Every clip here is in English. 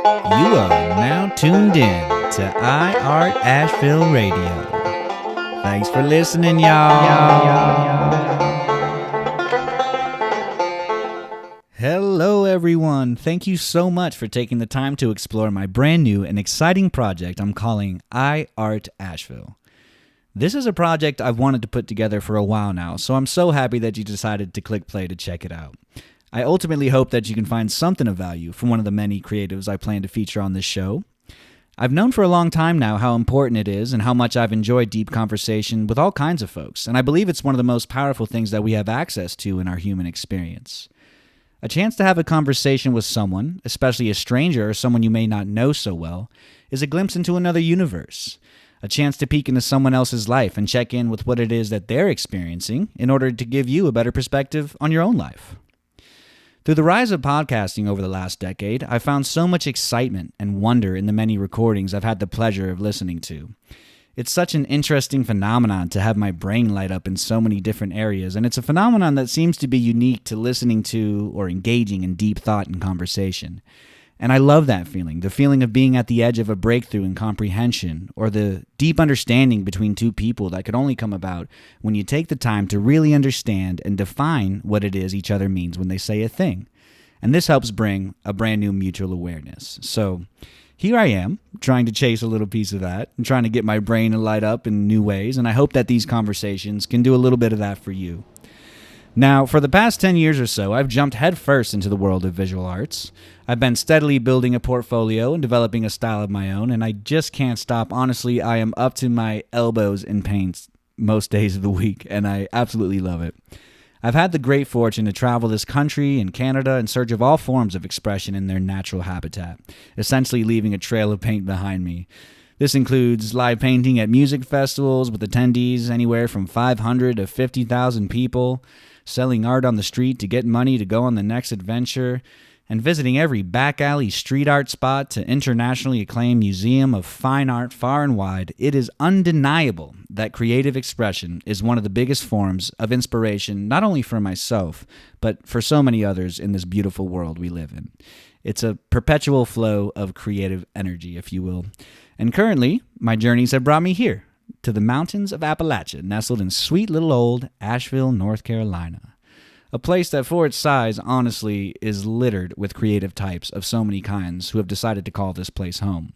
You are now tuned in to iArt Asheville Radio. Thanks for listening, y'all. Hello, everyone. Thank you so much for taking the time to explore my brand new and exciting project I'm calling iArt Asheville. This is a project I've wanted to put together for a while now, so I'm so happy that you decided to click play to check it out. I ultimately hope that you can find something of value from one of the many creatives I plan to feature on this show. I've known for a long time now how important it is and how much I've enjoyed deep conversation with all kinds of folks, and I believe it's one of the most powerful things that we have access to in our human experience. A chance to have a conversation with someone, especially a stranger or someone you may not know so well, is a glimpse into another universe. A chance to peek into someone else's life and check in with what it is that they're experiencing in order to give you a better perspective on your own life. Through the rise of podcasting over the last decade, I've found so much excitement and wonder in the many recordings I've had the pleasure of listening to. It's such an interesting phenomenon to have my brain light up in so many different areas, and it's a phenomenon that seems to be unique to listening to or engaging in deep thought and conversation. And I love that feeling, the feeling of being at the edge of a breakthrough in comprehension, or the deep understanding between two people that could only come about when you take the time to really understand and define what it is each other means when they say a thing. And this helps bring a brand new mutual awareness. So here I am, trying to chase a little piece of that, and trying to get my brain to light up in new ways, and I hope that these conversations can do a little bit of that for you. Now, for the past 10 years or so, I've jumped headfirst into the world of visual arts. I've been steadily building a portfolio and developing a style of my own, and I just can't stop. Honestly, I am up to my elbows in paint most days of the week, and I absolutely love it. I've had the great fortune to travel this country and Canada in search of all forms of expression in their natural habitat, essentially leaving a trail of paint behind me. This includes live painting at music festivals with attendees anywhere from 500 to 50,000 people, selling art on the street to get money to go on the next adventure, and visiting every back alley street art spot to internationally acclaimed museum of fine art far and wide. It is undeniable that creative expression is one of the biggest forms of inspiration, not only for myself, but for so many others in this beautiful world we live in. It's a perpetual flow of creative energy, if you will. And currently, my journeys have brought me here, to the mountains of Appalachia, nestled in sweet little old Asheville, North Carolina. A place that for its size, honestly, is littered with creative types of so many kinds who have decided to call this place home.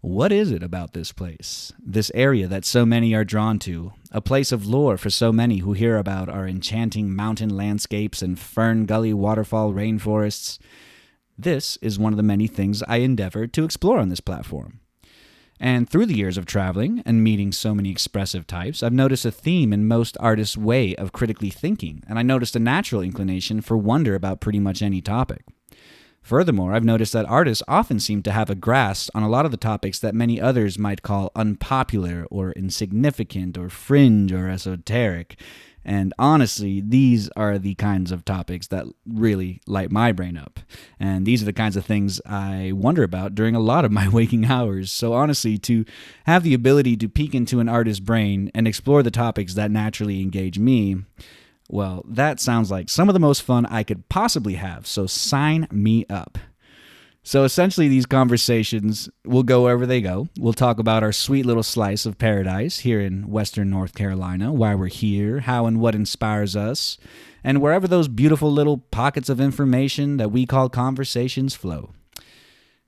What is it about this place, this area that so many are drawn to, a place of lore for so many who hear about our enchanting mountain landscapes and fern gully waterfall rainforests? This is one of the many things I endeavor to explore on this platform. And through the years of traveling and meeting so many expressive types, I've noticed a theme in most artists' way of critically thinking, and I noticed a natural inclination for wonder about pretty much any topic. Furthermore, I've noticed that artists often seem to have a grasp on a lot of the topics that many others might call unpopular or insignificant or fringe or esoteric. And honestly, these are the kinds of topics that really light my brain up. And these are the kinds of things I wonder about during a lot of my waking hours. So honestly, to have the ability to peek into an artist's brain and explore the topics that naturally engage me, well, that sounds like some of the most fun I could possibly have. So sign me up. So essentially, these conversations will go wherever they go. We'll talk about our sweet little slice of paradise here in Western North Carolina, why we're here, how and what inspires us, and wherever those beautiful little pockets of information that we call conversations flow.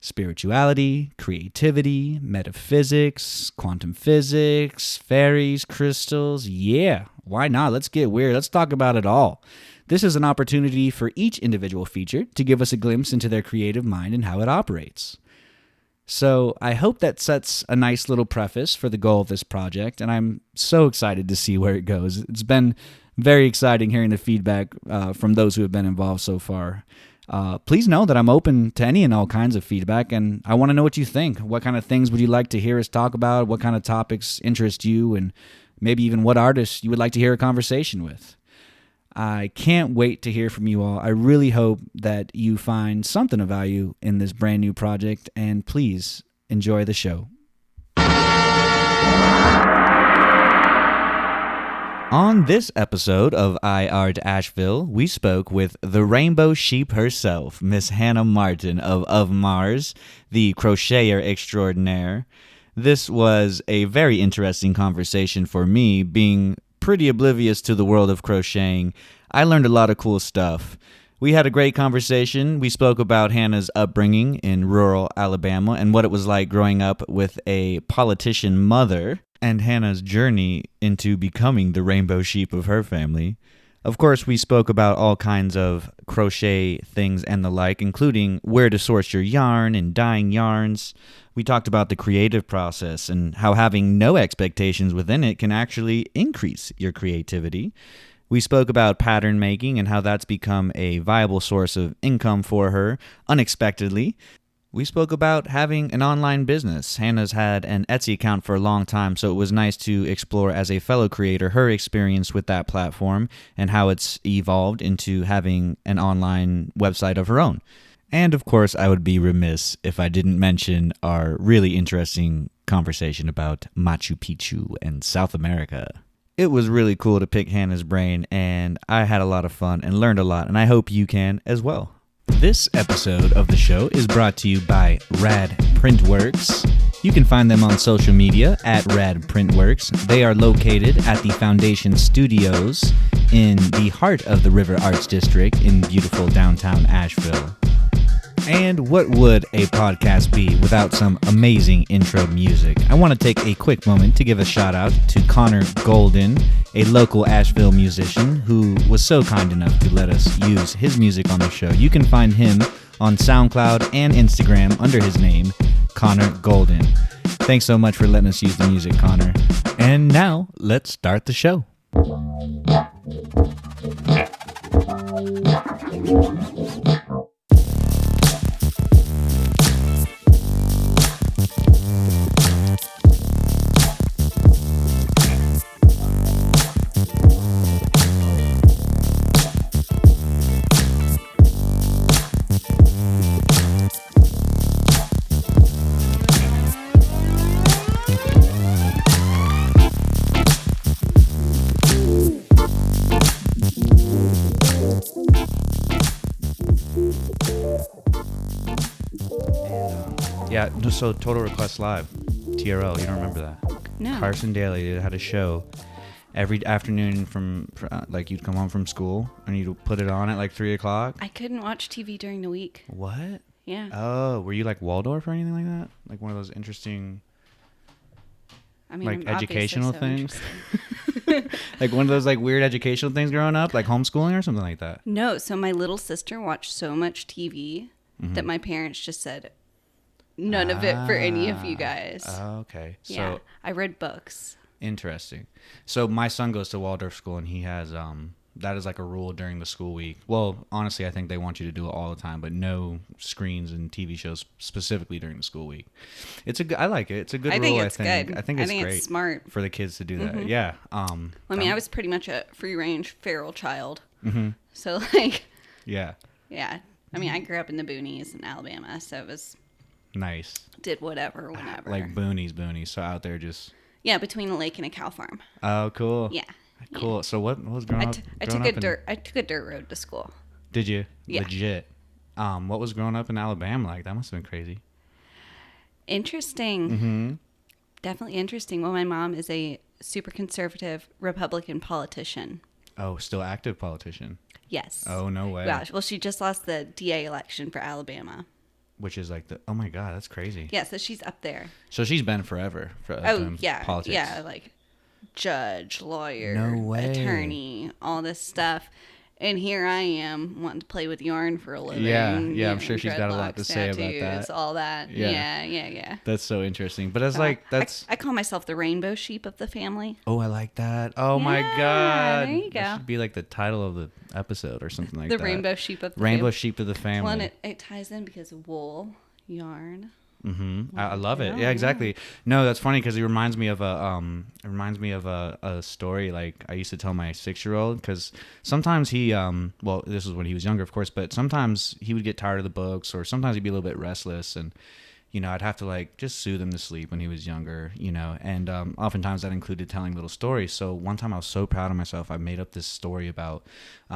Spirituality, creativity, metaphysics, quantum physics, fairies, crystals. Yeah, why not? Let's get weird. Let's talk about it all. This is an opportunity for each individual feature to give us a glimpse into their creative mind and how it operates. So I hope that sets a nice little preface for the goal of this project, and I'm so excited to see where it goes. It's been very exciting hearing the feedback from those who have been involved so far. Please know that I'm open to any and all kinds of feedback, and I want to know what you think. What kind of things would you like to hear us talk about? What kind of topics interest you? And maybe even what artists you would like to hear a conversation with. I can't wait to hear from you all. I really hope that you find something of value in this brand new project, and please enjoy the show. On this episode of I Art Asheville, we spoke with the rainbow sheep herself, Miss Hannah Martin of Mars, the crocheter extraordinaire. This was a very interesting conversation for me, being pretty oblivious to the world of crocheting. I learned a lot of cool stuff. We had a great conversation. We spoke about Hannah's upbringing in rural Alabama and what it was like growing up with a politician mother, and Hannah's journey into becoming the rainbow sheep of her family. Of course, we spoke about all kinds of crochet things and the like, including where to source your yarn and dyeing yarns. We talked about the creative process and how having no expectations within it can actually increase your creativity. We spoke about pattern making and how that's become a viable source of income for her unexpectedly. We spoke about having an online business. Hannah's had an Etsy account for a long time, so it was nice to explore as a fellow creator her experience with that platform and how it's evolved into having an online website of her own. And of course, I would be remiss if I didn't mention our really interesting conversation about Machu Picchu and South America. It was really cool to pick Hannah's brain, and I had a lot of fun and learned a lot, and I hope you can as well. This episode of the show is brought to you by RAD Printworks. You can find them on social media at RAD Printworks. They are located at the Foundation Studios in the heart of the River Arts District in beautiful downtown Asheville. And what would a podcast be without some amazing intro music? I want to take a quick moment to give a shout out to Connor Golden, a local Asheville musician who was so kind enough to let us use his music on the show. You can find him on SoundCloud and Instagram under his name, Connor Golden. Thanks so much for letting us use the music, Connor. And now, let's start the show. Yeah, so Total Request Live, TRL, you don't remember that? No. Carson Daly had a show every afternoon from like you'd come home from school and you'd put it on at like 3 o'clock. I couldn't watch TV during the week. What? Yeah. Oh, were you like Waldorf or anything like that? Like one of those interesting, like educational things? Like one of those like weird educational things growing up, like homeschooling or something like that? No, so my little sister watched so much TV that my parents just said, none of it for any of you guys. Oh, okay. So Yeah, I read books. Interesting. So my son goes to Waldorf school and he has that is like a rule during the school week. Well, honestly, I think they want you to do it all the time, but no screens and TV shows specifically during the school week. I like it. It's a good rule. Think it's good. I think it's great. It's smart for the kids to do that. Yeah. I mean, I was pretty much a free range feral child. So like. Yeah. Yeah. I mean, I grew up in the boonies in Alabama, so it was. Nice. Did whatever, whenever. Like boonies. So out there just. Yeah, between a lake and a cow farm. Oh, cool. Yeah. Cool. Yeah. So what was growing up? I took a dirt road to school. Did you? Yeah. Legit. What was growing up in Alabama like? That must have been crazy. Interesting. Definitely interesting. Well, my mom is a super conservative Republican politician. Oh, still active politician. Yes. Oh, no way. Yeah. Well, she just lost the DA election for Alabama. Which is like oh my God, that's crazy. Yeah, so she's up there. So she's been forever for yeah, politics. Yeah, like judge, lawyer, no way. Attorney, all this stuff. And here I am wanting to play with yarn for a living. Yeah, I'm sure she's got a lot to say about that. All that. Yeah. That's so interesting. But it's like, that's... I call myself the rainbow sheep of the family. Oh, I like that. Oh, my God. There you go. That should be like the title of the episode or something like that. The rainbow sheep of the family. Rainbow family. sheep of the family. Well, it ties in because wool, yarn. I love it. Yeah, exactly. No, that's funny because it reminds me of a story like I used to tell my 6-year-old, because sometimes he well, this was when he was younger, of course, but sometimes he would get tired of the books, or sometimes he'd be a little bit restless, and I'd have to like just soothe him to sleep when he was younger, and oftentimes that included telling little stories. So one time I was so proud of myself, I made up this story about,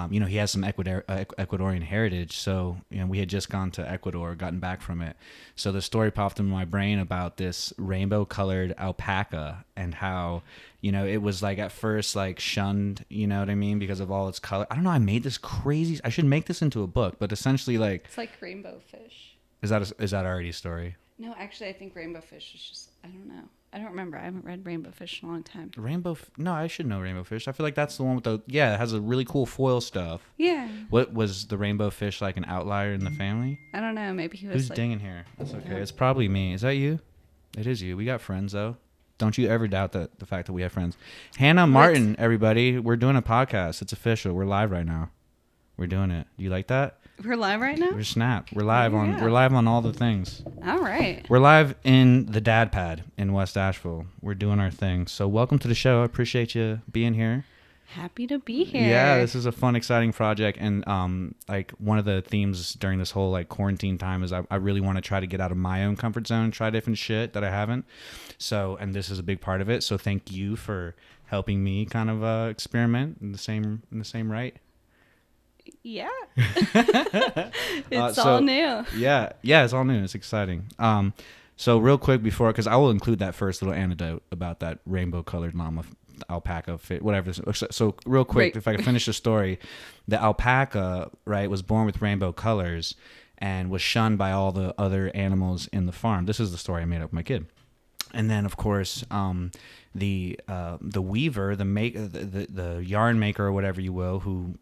he has some Ecuadorian heritage. So, we had just gone to Ecuador, gotten back from it. So the story popped into my brain about this rainbow colored alpaca and how, it was like at first like shunned, you know what I mean? Because of all its color. I don't know. I made this crazy, I should make this into a book, but essentially like. It's like rainbow fish. Is that already a story? No, actually, I think rainbow fish is just, I don't know. I don't remember. I haven't read Rainbow Fish in a long time. No, I should know Rainbow Fish. I feel like that's the one with it has a really cool foil stuff. Yeah. What was the rainbow fish like an outlier in the family? I don't know. Maybe he was Who's dinging here? That's okay. It's probably me. Is that you? It is you. We got friends though. Don't you ever doubt the fact that we have friends. Hannah Martin, everybody. We're doing a podcast. It's official. We're live right now. We're doing it. Do you like that? We're live right now? We're Snap. We're live we're live on all the things. All right. We're live in the Dad Pad in West Asheville. We're doing our thing. So welcome to the show. I appreciate you being here. Happy to be here. Yeah, this is a fun, exciting project. And like one of the themes during this whole like quarantine time is I really want to try to get out of my own comfort zone, try different shit that I haven't. So, and this is a big part of it. So thank you for helping me kind of experiment in the same right. Yeah. It's all new. Yeah, it's all new. It's exciting. So real quick because I will include that first little anecdote about that rainbow colored llama alpaca fit, whatever. So real quick, if I could finish the story, the alpaca, right, was born with rainbow colors and was shunned by all the other animals in the farm. This is the story I made up with my kid. And then, of course, the weaver, the yarn maker or whatever you will, who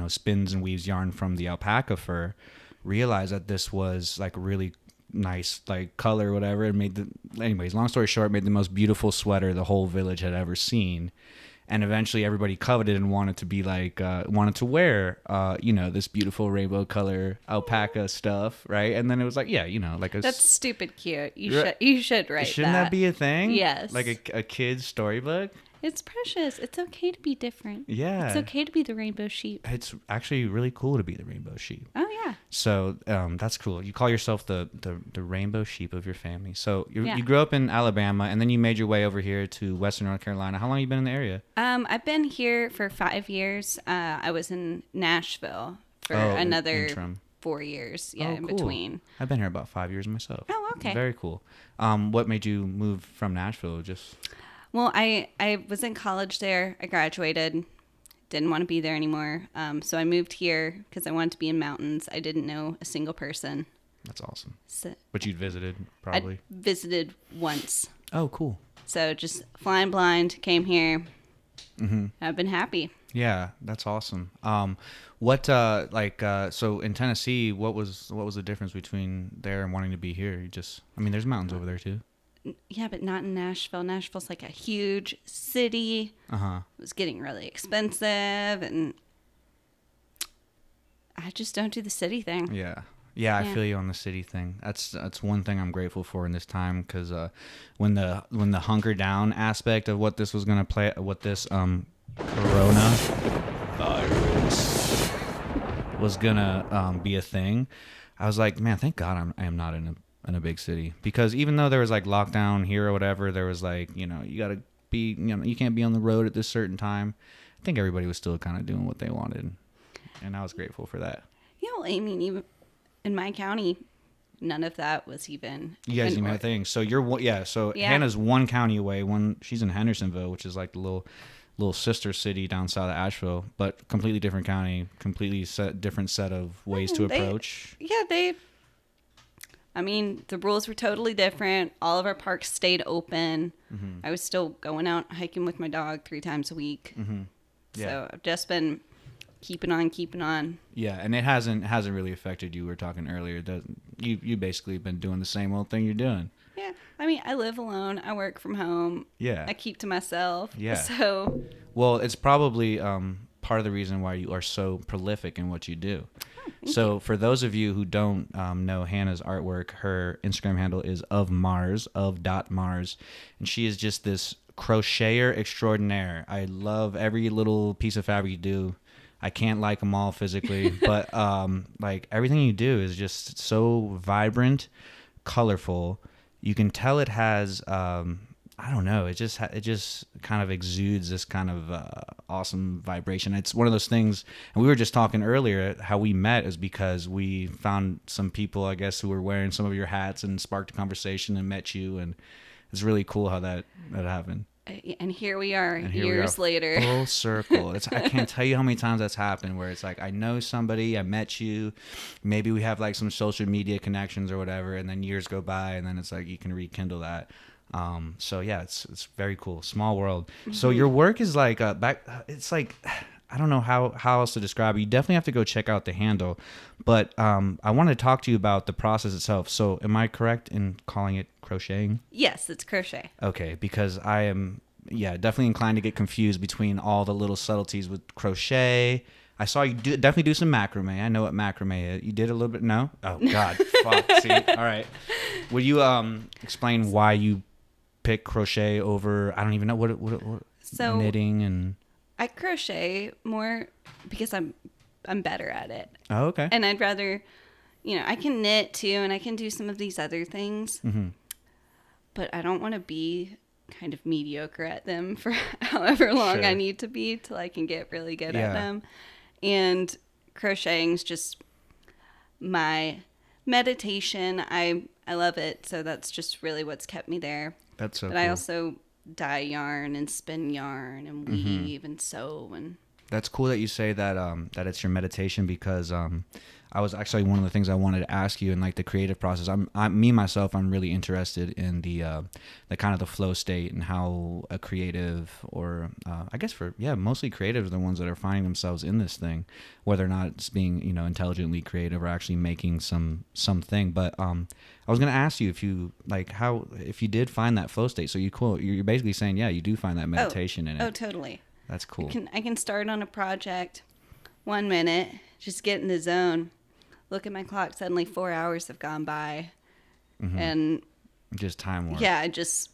spins and weaves yarn from the alpaca fur, realized that this was like a really nice like color or whatever, and anyways, long story short, made the most beautiful sweater the whole village had ever seen. And eventually everybody coveted and wanted to be like, wanted to wear, this beautiful rainbow color alpaca stuff, right? And then it was like, that's stupid cute. You should write Shouldn't that be a thing? Yes. Like a kid's storybook? It's precious. It's okay to be different. Yeah. It's okay to be the rainbow sheep. It's actually really cool to be the rainbow sheep. Oh, yeah. So that's cool. You call yourself the rainbow sheep of your family. So you grew up in Alabama, and then you made your way over here to Western North Carolina. How long have you been in the area? I've been here for 5 years. I was in Nashville for another interim. 4 years. Yeah, in cool. between. I've been here about 5 years myself. Oh, okay. Very cool. What made you move from Nashville? Well, I was in college there. I graduated. Didn't want to be there anymore. So I moved here because I wanted to be in mountains. I didn't know a single person. That's awesome. So but you'd visited, probably? I visited once. Oh, cool. So just flying blind, came here. Mm-hmm. I've been happy. Yeah, that's awesome. So in Tennessee, what was the difference between there and wanting to be here? There's mountains over there too. Yeah, but not in Nashville. Nashville's like a huge city. Uh-huh. It was getting really expensive, and I just don't do the city thing. Yeah, I feel you on the city thing. That's one thing I'm grateful for in this time, because when the hunker down aspect of what this was gonna play, what this coronavirus was gonna be a thing, I was like, man, thank God I am not in a big city, because even though there was like lockdown here or whatever, there was like, you gotta be, you can't be on the road at this certain time. I think everybody was still kind of doing what they wanted, and I was grateful for that. Even in my county, none of that was even. You guys even had things. So Hannah's one county away. She's in Hendersonville, which is like the little sister city down south of Asheville, but completely different county, completely different set of ways to approach. The rules were totally different. All of our parks stayed open. Mm-hmm. I was still going out hiking with my dog 3 times a week. Mm-hmm. Yeah. So I've just been keeping on. Yeah, and it hasn't really affected you. We were talking earlier that you basically been doing the same old thing you're doing. Yeah. I live alone. I work from home. Yeah. I keep to myself. Yeah. So. Well, it's probably part of the reason why you are so prolific in what you do. So for those of you who don't know Hannah's artwork, her Instagram handle is of.mars, and she is just this crocheter extraordinaire. I love every little piece of fabric you do. I can't like them all physically, but like everything you do is just so vibrant, colorful, you can tell it has, I don't know, it just kind of exudes this kind of awesome vibration. It's one of those things, and we were just talking earlier, how we met is because we found some people, I guess, who were wearing some of your hats and sparked a conversation and met you, and it's really cool how that happened. And here we are, years later. Full circle. I can't tell you how many times that's happened where it's like, I know somebody, I met you, maybe we have like some social media connections or whatever, and then years go by, and then it's like you can rekindle that. So yeah, it's very cool. Small world. Mm-hmm. So your work is like it's like, I don't know how else to describe it. You definitely have to go check out the handle, but I want to talk to you about the process itself. So am I correct in calling it crocheting? Yes, it's crochet. Okay, because I am definitely inclined to get confused between all the little subtleties with crochet. I saw you definitely do some macrame. I know what macrame is. You did a little bit? No? Oh God, fuck. See, all right. Would you explain why you pick crochet over? I don't even know what so knitting and. I crochet more because I'm better at it. Oh, okay. And I'd rather, I can knit too, and I can do some of these other things. Mm-hmm. But I don't want to be kind of mediocre at them for however long I need to be till I can get really good at them. And crocheting's just my meditation. I love it, so that's just really what's kept me there. That's so but cool. I also dye yarn and spin yarn and weave and sew. And that's cool that you say that that it's your meditation, because I was actually, one of the things I wanted to ask you in like the creative process. I'm really interested in the kind of the flow state and how a creative, or I guess mostly creatives are the ones that are finding themselves in this thing, whether or not it's being intelligently creative or actually making something. But I was gonna ask you if you did find that flow state. So you're basically saying you do find that meditation in it. Oh, totally. That's cool. I can start on a project 1 minute, just get in the zone. Look at my clock. Suddenly 4 hours have gone by, and just time warp. Yeah, I just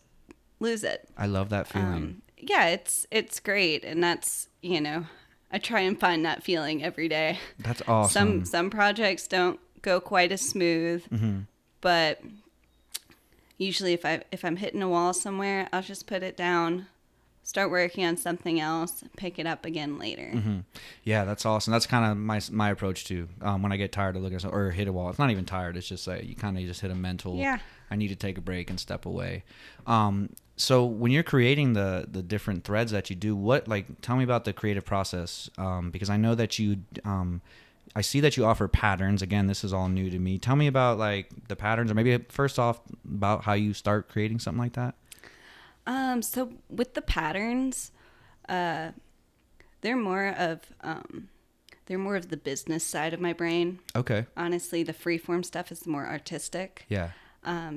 lose it. I love that feeling. It's great, and that's I try and find that feeling every day. That's awesome. Some projects don't go quite as smooth, but usually if I'm hitting a wall somewhere, I'll just put it down, start working on something else, pick it up again later. Yeah, that's awesome. That's kind of my approach too. When I get tired of looking at something or hit a wall, it's not even tired. It's just like you kind of just hit a mental. I need to take a break and step away. So when you're creating the different threads that you do, tell me about the creative process. Because I know that I see that you offer patterns. Again, this is all new to me. Tell me about like the patterns, or maybe first off about how you start creating something like that. So with the patterns, they're more of the business side of my brain. Okay. Honestly, the freeform stuff is more artistic. Yeah.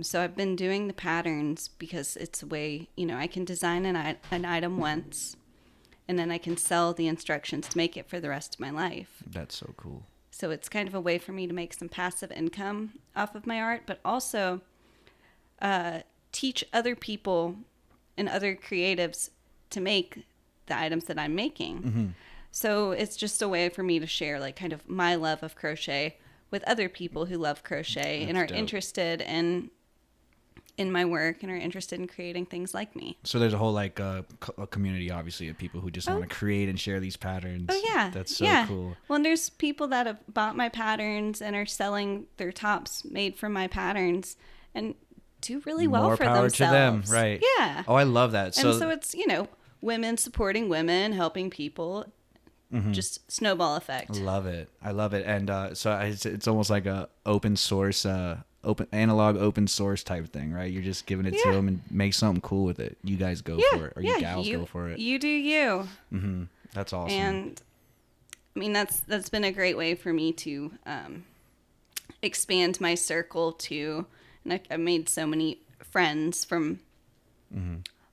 So I've been doing the patterns because it's a way, I can design an item once, and then I can sell the instructions to make it for the rest of my life. That's so cool. So it's kind of a way for me to make some passive income off of my art, but also teach other people and other creatives to make the items that I'm making. So it's just a way for me to share like kind of my love of crochet with other people who love crochet and are interested in my work and are interested in creating things like me. So there's a whole like a community, obviously, of people who just want to create and share these patterns. Oh yeah, that's so cool. Well, and there's people that have bought my patterns and are selling their tops made from my patterns and do really well for themselves. More power to them, right? Yeah. Oh, I love that. And so it's women supporting women, helping people. Just snowball effect. Love it. I love it. And so it's almost like a open source, analog open source type thing, right? You're just giving it to them and make something cool with it. You guys go for it, or you gals go for it. You do you. That's awesome. And I mean that's been a great way for me to expand my circle too. And I've made so many friends from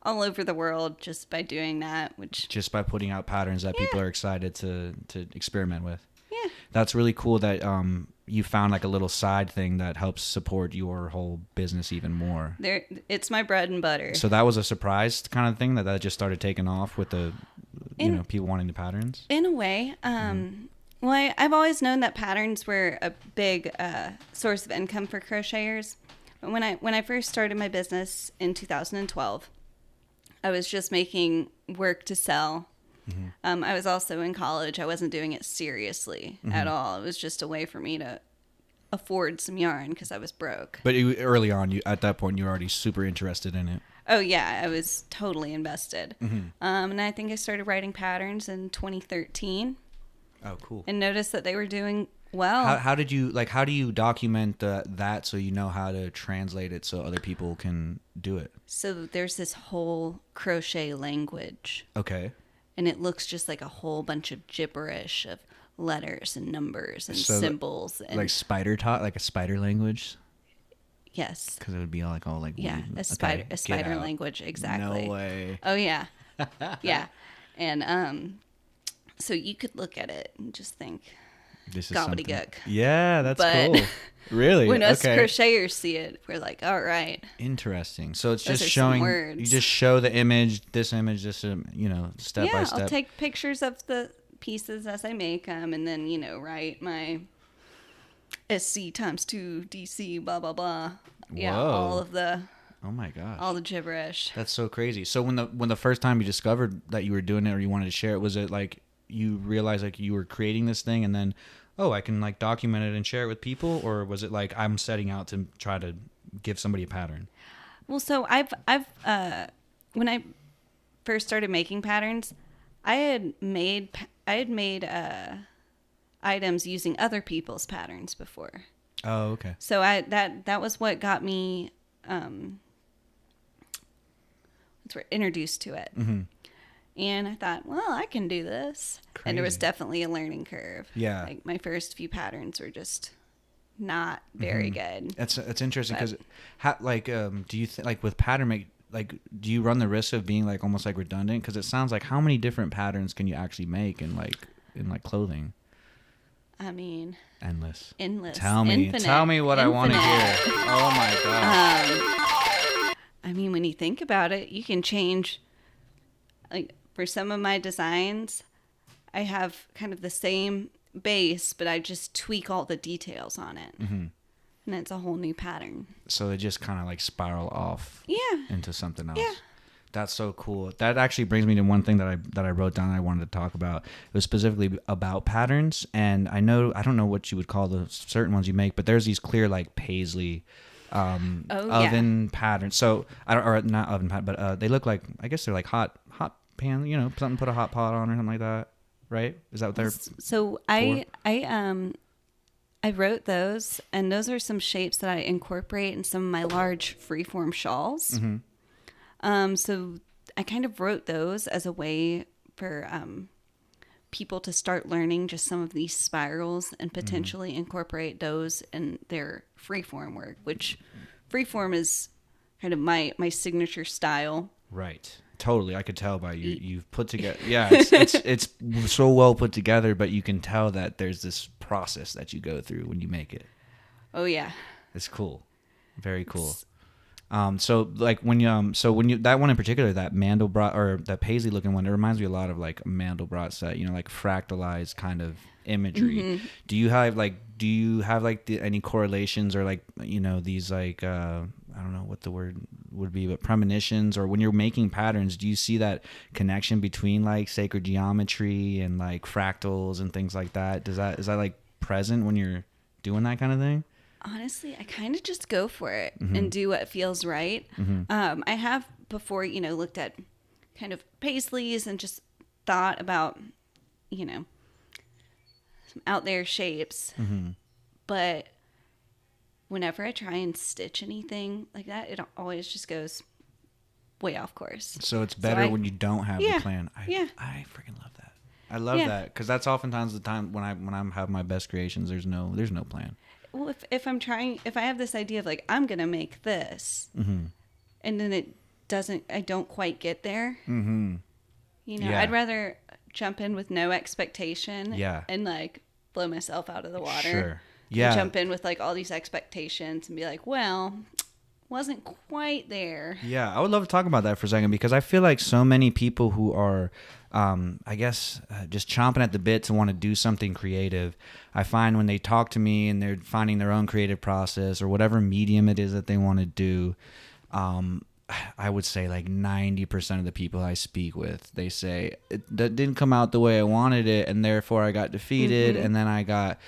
all over the world just by doing that, just by putting out patterns that people are excited to experiment with. Yeah. That's really cool that you found like a little side thing that helps support your whole business even more. It's my bread and butter. So that was a surprise kind of thing that just started taking off with the people wanting the patterns? In a way. Well, I've always known that patterns were a big source of income for crocheters. When I first started my business in 2012, I was just making work to sell. Mm-hmm. I was also in college. I wasn't doing it seriously at all. It was just a way for me to afford some yarn because I was broke. But early on, at that point, you were already super interested in it. Oh, yeah. I was totally invested. Mm-hmm. And I think I started writing patterns in 2013. Oh, cool. And noticed that they were doing well. How do you document that so you know how to translate it so other people can do it? So there's this whole crochet language. Okay. And it looks just like a whole bunch of gibberish of letters and numbers and symbols. And like spider talk, like a spider language? Yes. Because it would be all like yeah, a spider language, exactly. No way. Oh yeah, yeah, and so you could look at it and just think, this is gobbledygook. Yeah, that's cool. Really? When us crocheters see it, we're like, all right. Interesting. So it's just showing. You just show the image, this, step by step. Yeah, I'll take pictures of the pieces as I make them, and then write my SC times 2 DC blah blah blah. Yeah, Whoa. all of the. Oh my gosh. All the gibberish. That's so crazy. So when the first time you discovered that you were doing it or you wanted to share it, was it like you realized like you were creating this thing and then, oh, I can like document it and share it with people? Or was it like I'm setting out to try to give somebody a pattern? Well, so I've when I first started making patterns, I had made items using other people's patterns before. Oh, okay. So that was what got me introduced to it. Mm-hmm. And I thought, well, I can do this. Crazy. And there was definitely a learning curve. Yeah. Like my first few patterns were just not very good. That's interesting because do you like with pattern make, like, do you run the risk of being like almost like redundant? Because it sounds like how many different patterns can you actually make in clothing? I mean, endless. Tell me what I want to hear. Oh my god. I mean, when you think about it, you can change. Like for some of my designs, I have kind of the same base, but I just tweak all the details on it. Mm-hmm. And it's a whole new pattern. So they just kind of like spiral off into something else. Yeah. That's so cool. That actually brings me to one thing that I wrote down I wanted to talk about. It was specifically about patterns. And I don't know what you would call the certain ones you make, but there's these clear like paisley oven patterns. So not oven pattern, but they look like, I guess they're like hot pan, something put a hot pot on or something like that. Right? Is that what they're So I wrote those, and those are some shapes that I incorporate in some of my large freeform shawls. Mm-hmm. So I kind of wrote those as a way for people to start learning just some of these spirals and potentially incorporate those in their freeform work, which freeform is kind of my signature style. Right. Totally, I could tell by you. You've put together. Yeah, it's so well put together, but you can tell that there's this process that you go through when you make it. Oh yeah, it's cool, very cool. So like when you that one in particular, that Mandelbrot or that paisley looking one, it reminds me a lot of like a Mandelbrot set. Like fractalized kind of imagery. Mm-hmm. Do you have any correlations or like these like I don't know what the word would be, but premonitions, or when you're making patterns, do you see that connection between like sacred geometry and like fractals and things like that? Is that like present when you're doing that kind of thing? Honestly, I kind of just go for it and do what feels right. Mm-hmm. I have before, looked at kind of paisleys and just thought about, some out there shapes, but whenever I try and stitch anything like that, it always just goes way off course. So it's better when you don't have the plan. I freaking love that. I love that because that's oftentimes the time when I'm having my best creations. There's no plan. Well, if I have this idea of like I'm gonna make this, and then I don't quite get there. I'd rather jump in with no expectation. And like blow myself out of the water. Sure. Yeah. Jump in with like all these expectations and be like, well, wasn't quite there. Yeah, I would love to talk about that for a second because I feel like so many people who are, just chomping at the bit to want to do something creative, I find when they talk to me and they're finding their own creative process or whatever medium it is that they want to do, I would say like 90% of the people I speak with, they say that didn't come out the way I wanted it, and therefore I got defeated, and then I got,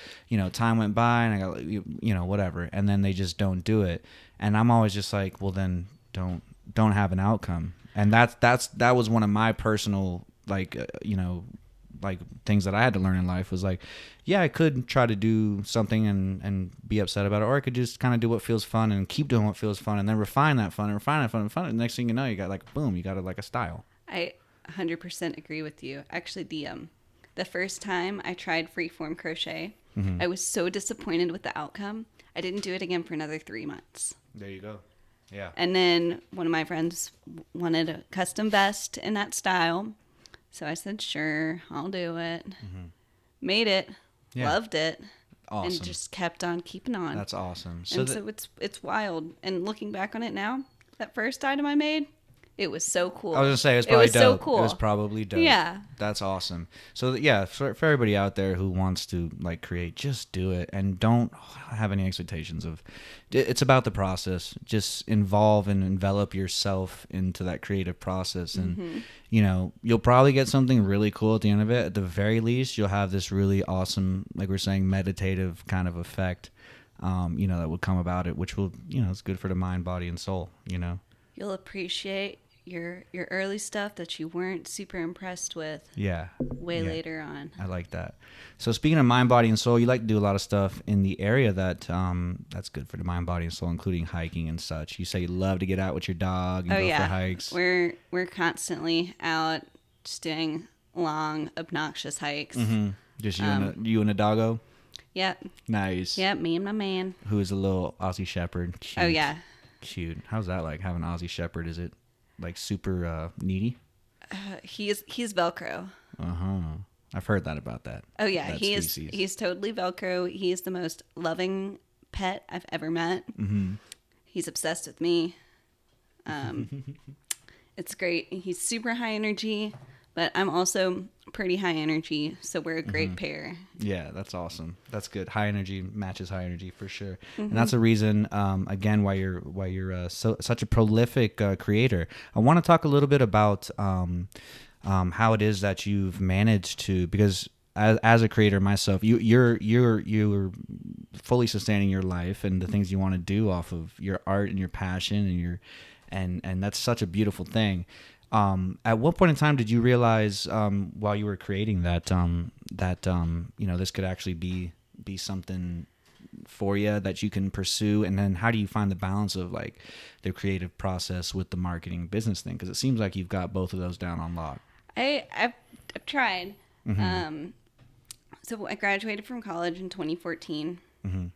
time went by and I got, whatever, and then they just don't do it. And I'm always just like, well, then don't have an outcome. And that was one of my personal like things that I had to learn in life was like, yeah, I could try to do something and be upset about it, or I could just kind of do what feels fun and keep doing what feels fun and then refine that fun. And the next thing you know, you got like, boom, you got like a style. I 100% agree with you. Actually, the first time I tried freeform crochet, I was so disappointed with the outcome. I didn't do it again for another 3 months. There you go. Yeah. And then one of my friends wanted a custom vest in that style. So I said, sure, I'll do it. Made it, loved it, awesome. And just kept on keeping on. That's awesome. So it's wild. And looking back on it now, that first item I made, it was so cool. I was going to say, it was probably dope. So cool. It was probably dope. Yeah. That's awesome. So, yeah, for everybody out there who wants to, like, create, just do it. And don't have any expectations of... It's about the process. Just involve and envelop yourself into that creative process. And, you'll probably get something really cool at the end of it. At the very least, you'll have this really awesome, like we're saying, meditative kind of effect, that would come about it, which will, it's good for the mind, body, and soul, You'll appreciate your early stuff that you weren't super impressed with. Yeah. Way later on. I like that. So speaking of mind, body, and soul, you like to do a lot of stuff in the area that's good for the mind, body, and soul, including hiking and such. You say you love to get out with your dog and go for hikes. We're constantly out just doing long, obnoxious hikes. Just you and a doggo? Yep. Nice. Yep, me and my man. Who is a little Aussie Shepherd. Cute. Oh, yeah. Cute. How's that like, having an Aussie Shepherd? Is it like super needy? He's Velcro. I've heard that about that. Oh yeah, he's totally Velcro. He is the most loving pet I've ever met. He's obsessed with me. It's great. He's super high energy, but I'm also pretty high energy, so we're a great pair. Yeah, that's awesome. That's good. High energy matches high energy for sure, and that's a reason, again, why you're such a prolific creator. I want to talk a little bit about how it is that you've managed to, because as a creator myself, you're fully sustaining your life and the things you want to do off of your art and your passion and that's such a beautiful thing. At what point in time did you realize, while you were creating that this could actually be something for you that you can pursue? And then how do you find the balance of like the creative process with the marketing business thing? Because it seems like you've got both of those down on lock. I've tried. So I graduated from college in 2014. And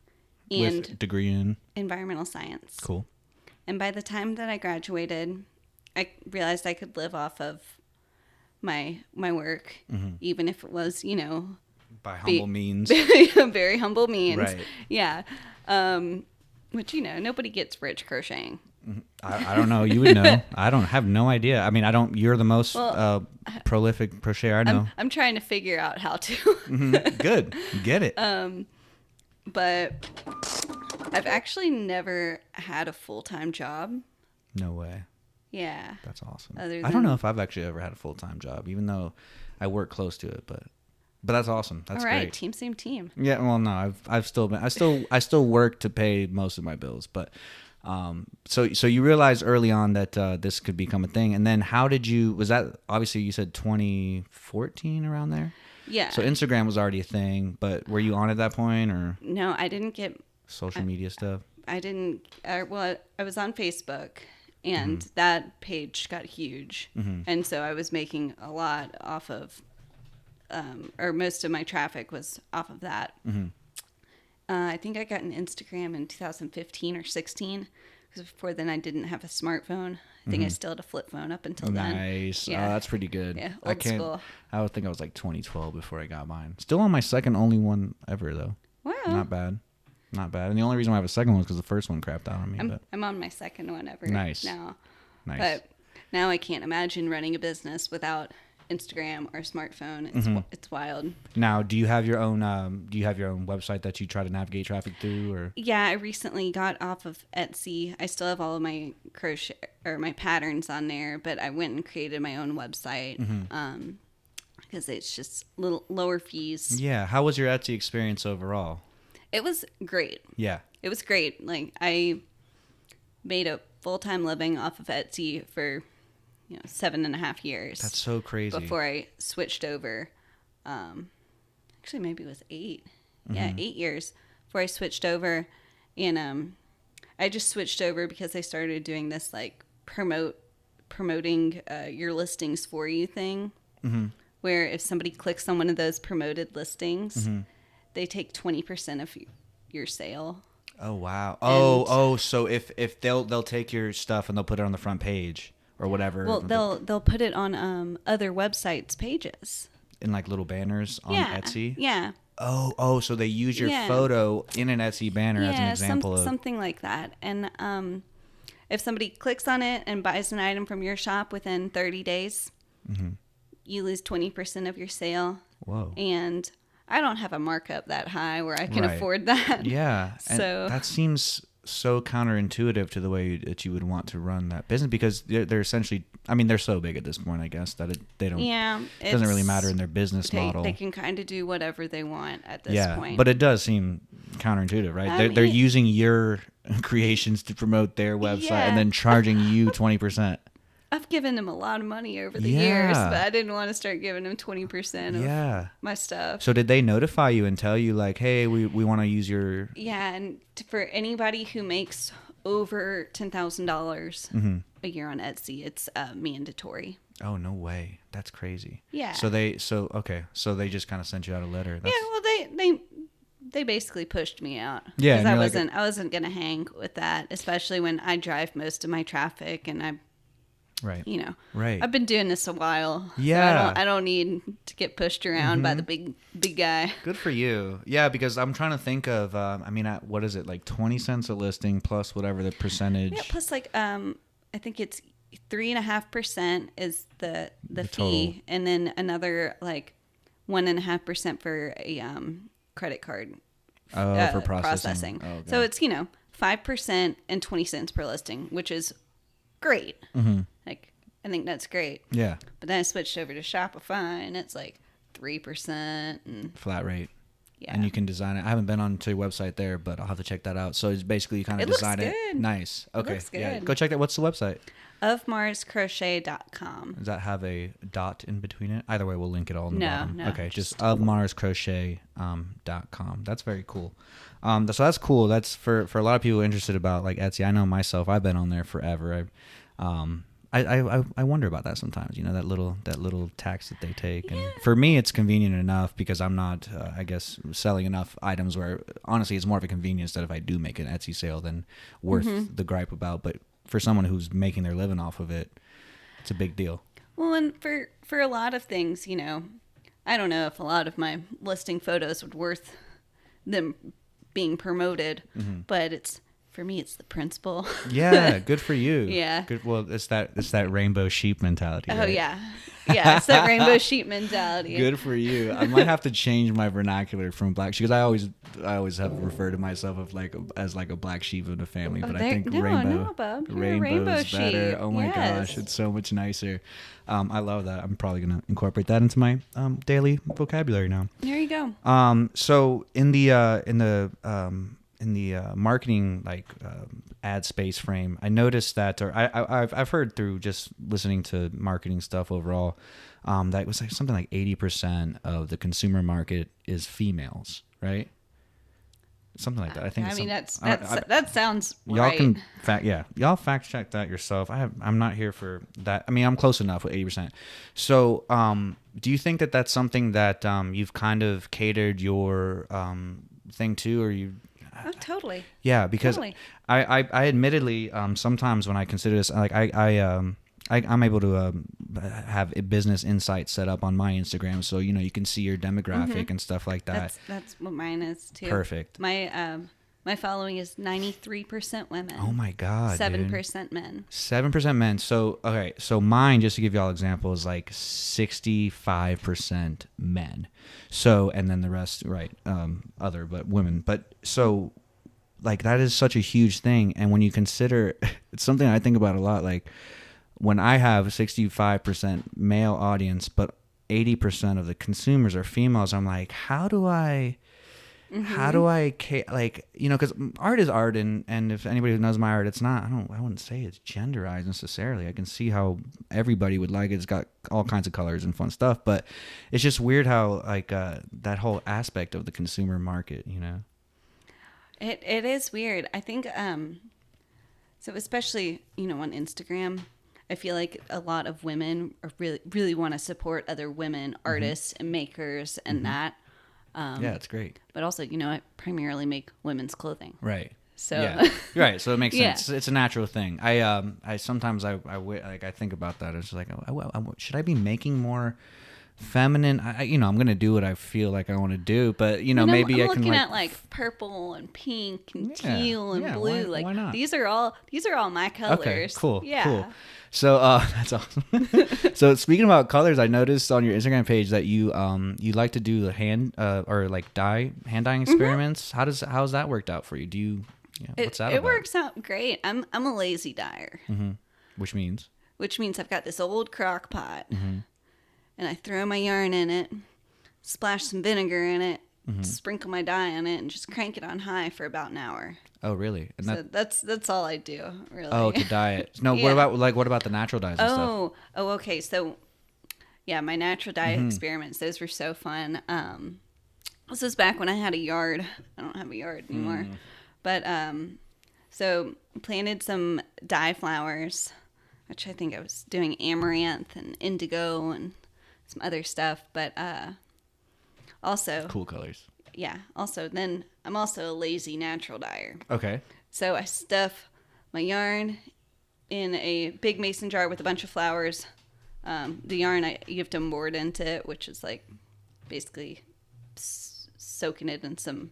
with a degree in environmental science. Cool. And by the time that I graduated, I realized I could live off of my work, even if it was, by humble means. Very humble means. Right. Yeah. Which, nobody gets rich crocheting. I don't know. You would know. I don't have no idea. I mean, you're the most prolific crocheter I know. I'm trying to figure out how to. Good. Get it. But I've actually never had a full-time job. No way. Yeah. That's awesome. I don't know if I've actually ever had a full-time job, even though I work close to it, but that's awesome. That's all right. Great. Team, same team. Yeah. Well, no, I still work to pay most of my bills, but, so you realized early on that, this could become a thing. And then was that obviously you said 2014 around there? Yeah. So Instagram was already a thing, but were you on at that point or? No, I didn't get social media stuff. I didn't. I was on Facebook, and that page got huge, and so I was making a lot off of, or most of my traffic was off of that. I think I got an Instagram in 2015 or 16, because before then I didn't have a smartphone. I think I still had a flip phone up until then. Nice. Yeah. Oh, that's pretty good. Yeah, old school. I would think I was like 2012 before I got mine. Still on my second only one ever, though. Wow. Not bad. Not bad. And the only reason why I have a second one is because the first one crapped out on me. I'm on my second one ever nice. now. Nice. But now I can't imagine running a business without Instagram or smartphone. It's wild. Now, do you have your own website that you try to navigate traffic through, or? Yeah, I recently got off of Etsy. I still have all of my crochet or my patterns on there, but I went and created my own website because it's just little lower fees. Yeah. How was your Etsy experience overall? It was great. Yeah. It was great. Like, I made a full-time living off of Etsy for 7.5 years. That's so crazy. Before I switched over. Actually, maybe it was 8. Yeah, 8 years before I switched over. And I just switched over because I started doing this like promoting your listings for you thing. Where if somebody clicks on one of those promoted listings, they take 20% of your sale. Oh wow! So if they'll take your stuff and they'll put it on the front page or whatever. Well, they'll put it on other websites' pages. In like little banners on Etsy? Yeah. Oh, so they use your photo in an Etsy banner as an example of... something like that. And if somebody clicks on it and buys an item from your shop within 30 days, you lose 20% of your sale. Whoa. And I don't have a markup that high where I can afford that. Yeah. And so that seems so counterintuitive to the way that you would want to run that business, because they're essentially, I mean, they're so big at this point, I guess, that they don't, it doesn't really matter in their business model. They can kind of do whatever they want at this point. But it does seem counterintuitive, right? They're using your creations to promote their website and then charging you 20%. I've given them a lot of money over the years, but I didn't want to start giving them 20% of my stuff. So did they notify you and tell you like, hey, we want to use your... Yeah, and for anybody who makes over $10,000 a year on Etsy, it's mandatory. Oh, no way. That's crazy. Yeah. So they just kind of sent you out a letter. They basically pushed me out. Yeah. Because I wasn't going to hang with that, especially when I drive most of my traffic and Right. I've been doing this a while. Yeah. So I don't need to get pushed around by the big guy. Good for you. Yeah, because I'm trying to think of, what is it, like 20 cents a listing plus whatever the percentage? Yeah, plus like, I think it's 3.5% is the fee. Total. And then another like 1.5% for a credit card. For processing. Oh, okay. So it's, 5% and 20 cents per listing, which is great. Like, I think that's great. Yeah. But then I switched over to Shopify and it's like 3% and flat rate. Yeah. And you can design it. I haven't been onto your website there, but I'll have to check that out. So it's basically you kind of design it. Nice. Okay. It looks good. Yeah. Go check that. What's the website? ofmarscrochet.com. Does that have a dot in between it? Either way, we'll link it all in the bottom. No. Okay, just ofmarscrochet.com. That's very cool. So that's cool. That's for a lot of people interested about like Etsy. I know myself. I've been on there forever. I wonder about that sometimes. That little tax that they take. And for me, it's convenient enough because I'm not, I guess, selling enough items where honestly, it's more of a convenience that if I do make an Etsy sale, than worth the gripe about. But for someone who's making their living off of it, it's a big deal. Well, and for a lot of things, I don't know if a lot of my listing photos would worth them being promoted, but for me, it's the principle. Yeah, good for you. Yeah. Good. Well, it's that rainbow sheep mentality. Oh right? Yeah, it's that rainbow sheep mentality. Good for you. I might have to change my vernacular from black sheep because I always have referred to myself as like a black sheep of the family, but I think rainbow's better. Sheep. Oh my gosh, it's so much nicer. I love that. I'm probably gonna incorporate that into my daily vocabulary now. There you go. So in the marketing ad space frame, I noticed that, or I've heard through just listening to marketing stuff overall, that it was like something like 80% of the consumer market is females, right? Something like that. I think. That sounds y'all right. Can y'all fact check that yourself. I'm not here for that. I mean, I'm close enough with 80%. So, do you think that that's something that you've kind of catered your thing to, or you? Oh, totally. Yeah, because I admittedly sometimes when I consider this, like I'm able to have a business insight set up on my Instagram, so you can see your demographic and stuff like that. That's what mine is too. Perfect. My My following is 93% women. Oh my God, 7% men. 7% men. So, okay. So mine, just to give y'all examples, like 65% men. So, and then the rest, right, other, but women. But so, like, that is such a huge thing. And when you consider, it's something I think about a lot. Like, when I have a 65% male audience, but 80% of the consumers are females, I'm like, how do I, like, you know, because art is art, and if anybody knows my art, it's not, I wouldn't say it's genderized necessarily. I can see how everybody would like it. It's got all kinds of colors and fun stuff, but it's just weird how, like, that whole aspect of the consumer market, you know? It is weird. I think, so especially, you know, on Instagram, I feel like a lot of women are really want to support other women artists and makers and that. Yeah, it's great. But also, you know, I primarily make women's clothing. Right. So yeah. Right. So it makes sense. Yeah. It's a natural thing. I sometimes I think about that. It's like, should I be making more feminine? You know, I'm gonna do what I feel like I want to do, but you know, and maybe I'm I can looking at like purple and pink and teal and blue. Why not? These are all my colors. Okay, cool. Yeah. Cool. So that's awesome. So speaking about colors, I noticed on your Instagram page that you like to do the hand or like hand dyeing experiments. How's that worked out for you? Do you what's that about? It works out great. I'm a lazy dyer. Which means I've got this old crock pot and I throw my yarn in it, splash some vinegar in it, sprinkle my dye on it, and just crank it on high for about an hour. Oh, really? And so that's all I do, really. Oh, to dye it. No, Yeah. what about the natural dyes and stuff? Oh, okay. So, yeah, my natural dye experiments, those were so fun. This was back when I had a yard. I don't have a yard anymore. But, so planted some dye flowers, which I think I was doing amaranth and indigo and some other stuff. But also... Cool colors. Yeah. Also, then I'm also a lazy natural dyer. Okay. So I stuff my yarn in a big mason jar with a bunch of flowers. The yarn, you have to mord into it, which is like basically soaking it in some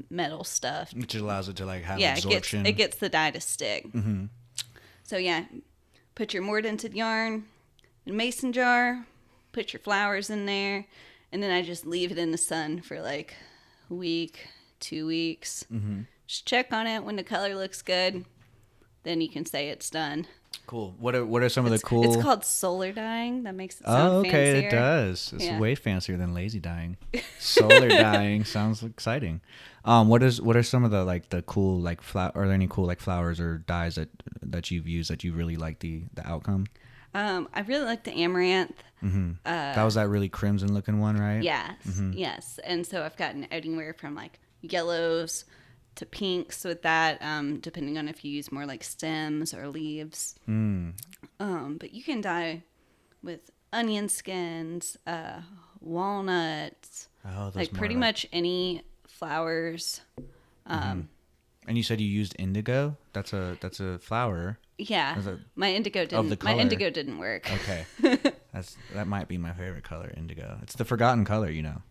metal stuff. Which allows it to like have yeah, absorption. It gets the dye to stick. So yeah, put your mord into the yarn in a mason jar, put your flowers in there, and then I just leave it in the sun for like a week, 2 weeks. Just check on it when the color looks good. Then you can say it's done. Cool. What are some of the cool? It's called solar dyeing. That makes it sound okay, fancier. It does. It's way fancier than lazy dyeing. Solar dyeing sounds exciting. What are some of the cool like Are there any cool like flowers or dyes that you've used that you really like the outcome? I really like the amaranth. That was that really crimson looking one, right? Yes, yes. And so I've gotten anywhere from like yellows to pinks with that, depending on if you use more like stems or leaves. But you can dye with onion skins, walnuts, like pretty much any flowers. And you said you used indigo? That's a flower. Yeah, my indigo didn't. My indigo didn't work. Okay, that might be my favorite color, indigo. It's the forgotten color, you know.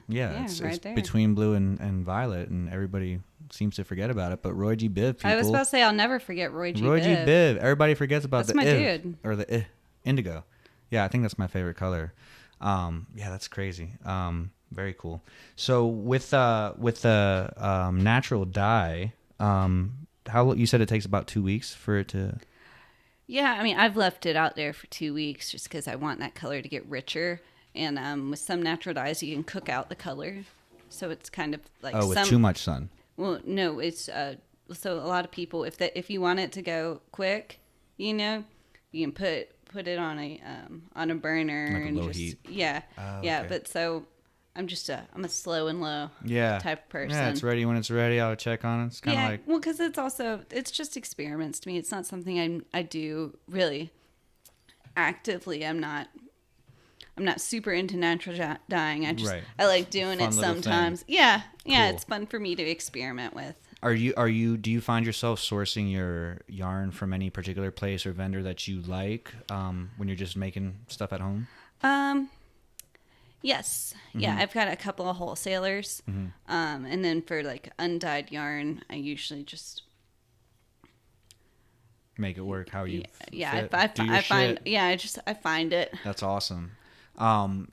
Yeah, it's right there. between blue and violet, and everybody seems to forget about it. But Roy G. Biv, people. I was about to say I'll never forget Roy G. Biv. Everybody forgets about that's my dude. Or the indigo. Yeah, I think that's my favorite color. Yeah, that's crazy. Very cool. So with the natural dye, how you said it takes about 2 weeks for it to. Yeah, I mean I've left it out there for 2 weeks just because I want that color to get richer. And with some natural dyes, you can cook out the color, so it's kind of like with too much sun. Well, no, it's so a lot of people if you want it to go quick, you know, you can put it on a burner like and low just heat. yeah. Okay. But so I'm a slow and low type of person. Yeah, it's ready when it's ready. I'll check on it. It's kind of like because it's just experiments to me. It's not something I do really actively. I'm not super into natural dyeing. I like doing it sometimes. Yeah, cool. It's fun for me to experiment with. Do you find yourself sourcing your yarn from any particular place or vendor that you like when you're just making stuff at home? Yes. Yeah, I've got a couple of wholesalers. And then for like undyed yarn, I usually just make it work how you fit. I find I find it. That's awesome.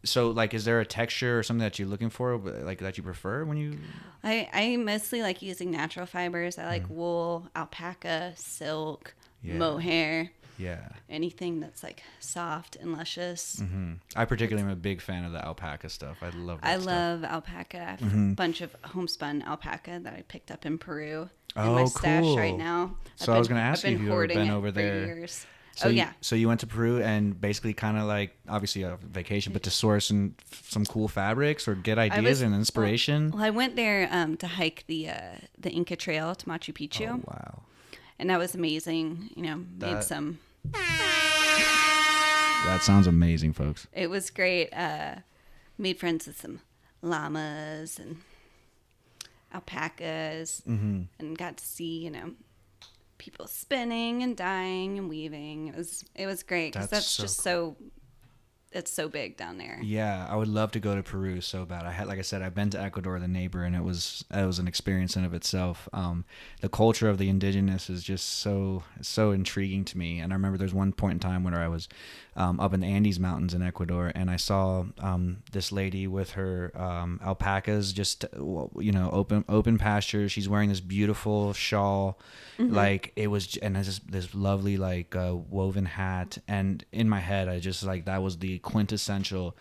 So like, is there a texture or something that you're looking for, like that you prefer when you? I mostly like using natural fibers. I like wool, alpaca, silk, mohair. Yeah. Anything that's like soft and luscious. I particularly am a big fan of the alpaca stuff. I love that stuff. Love alpaca. I have a bunch of homespun alpaca that I picked up in Peru. In my stash right now. So I was going to ask you if you've ever been over there. Years. So so you went to Peru and basically kind of like, obviously a vacation, but to source some cool fabrics or get ideas and inspiration? Well, I went there to hike the Inca Trail to Machu Picchu. Oh, wow. And that was amazing. Made some... That sounds amazing, folks. It was great. Made friends with some llamas and alpacas and got to see, people spinning and dyeing and weaving. It was great because that's just so it's so big down there. Yeah, I would love to go to Peru so bad. Like I said, I've been to Ecuador, the neighbor, and it was an experience in of itself. The culture of the indigenous is just so intriguing to me. And I remember there's one point in time when I was up in the Andes Mountains in Ecuador, and I saw this lady with her alpacas, just open pasture. She's wearing this beautiful shawl, like it was, and this lovely like woven hat. And in my head, I just like that was the quintessential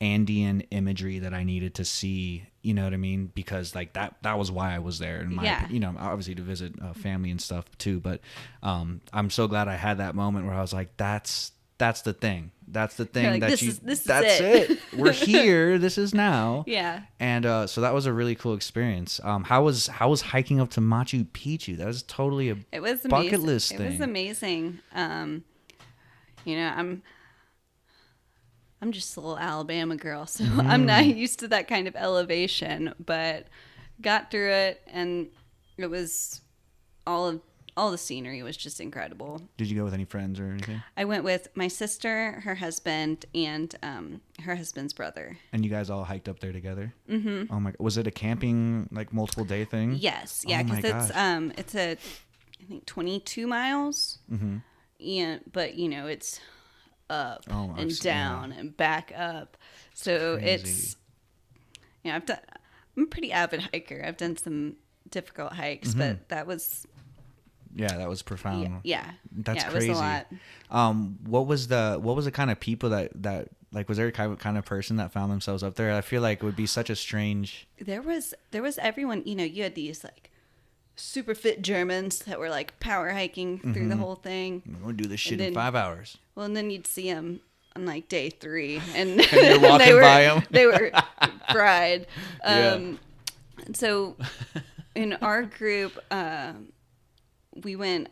Andean imagery that I needed to see, you know what I mean? Because like that was why I was there, and obviously to visit family and stuff too. But I'm so glad I had that moment where I was like, that's the thing. That's the thing. Like, that's it. We're here. This is now. Yeah. And so that was a really cool experience. How was hiking up to Machu Picchu? That was totally bucket list thing. It was amazing. I'm just a little Alabama girl, so I'm not used to that kind of elevation, but got through it, and it was all the scenery was just incredible. Did you go with any friends or anything? I went with my sister, her husband, and her husband's brother. And you guys all hiked up there together? Mm-hmm. Oh my! Was it a camping like multiple day thing? Yes, yeah, because it's I think 22 miles. Mm-hmm. But it's up and down and back up. So it's I'm a pretty avid hiker. I've done some difficult hikes, but that was profound. Yeah. That's crazy. It was a lot. What was the kind of people that like, was there a kind of person that found themselves up there? I feel like it would be such a strange. There was everyone, you had these like super fit Germans that were like power hiking through the whole thing. I'm going to do this shit in 5 hours. Well, and then you'd see them on like day 3 and, and you're walking by them. They were fried. So in our group, we went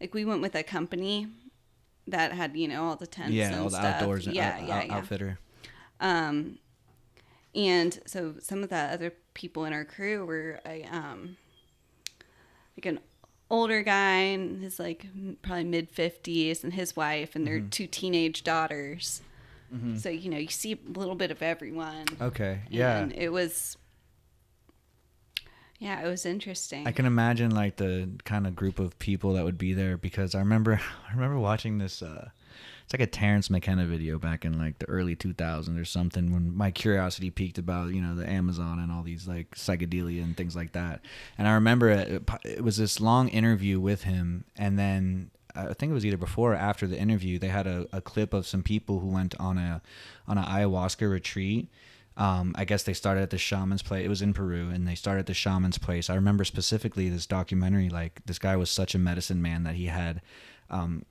with a company that had, all the tents and all the stuff. outdoors outfitter. And so some of the other people in our crew were like an older guy and his like probably mid 50s and his wife and their 2 teenage daughters. So, you see a little bit of everyone. Okay. Yeah. And it was interesting. I can imagine like the kind of group of people that would be there, because I remember watching this it's like a Terrence McKenna video back in like the early 2000s or something, when my curiosity peaked about, the Amazon and all these like psychedelia and things like that. And I remember it was this long interview with him, and then I think it was either before or after the interview, they had a clip of some people who went on an ayahuasca retreat. I guess they started at the shaman's place. It was in Peru, and they started at the shaman's place. I remember specifically this documentary, like this guy was such a medicine man that he had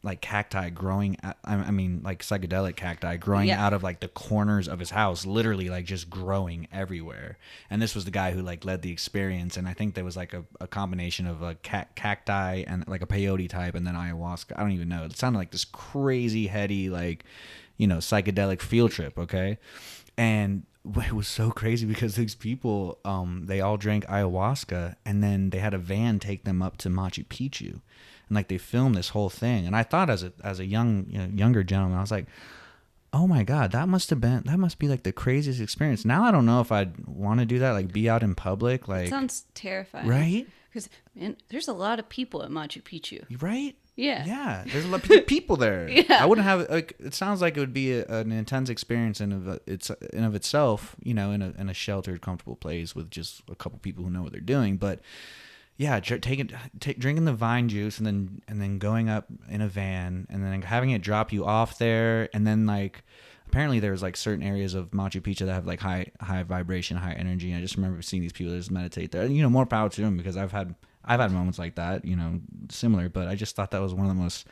like cacti growing, like psychedelic cacti growing out of like the corners of his house, literally like just growing everywhere. And this was the guy who like led the experience. And I think there was like a combination of a cacti and like a peyote type and then ayahuasca. I don't even know. It sounded like this crazy heady, like, psychedelic field trip. Okay. And it was so crazy because these people, they all drank ayahuasca, and then they had a van take them up to Machu Picchu. And like they filmed this whole thing, and I thought as a younger gentleman, I was like, Oh my God, that must be like the craziest experience. Now I don't know if I'd want to do that, like be out in public. Like, it sounds terrifying. Right? Because, man, there's a lot of people at Machu Picchu. Right? Yeah. Yeah, there's a lot of people there. Yeah. I wouldn't have, like, it sounds like it would be an intense experience in of itself, you know, in a sheltered, comfortable place with just a couple people who know what they're doing. But yeah, drinking the vine juice and then going up in a van and then having it drop you off there, and then like apparently there's like certain areas of Machu Picchu that have like high vibration, high energy. And I just remember seeing these people that just meditate there. And, you know, more power to them, because I've had moments like that, you know, similar. But I just thought that was one of the most,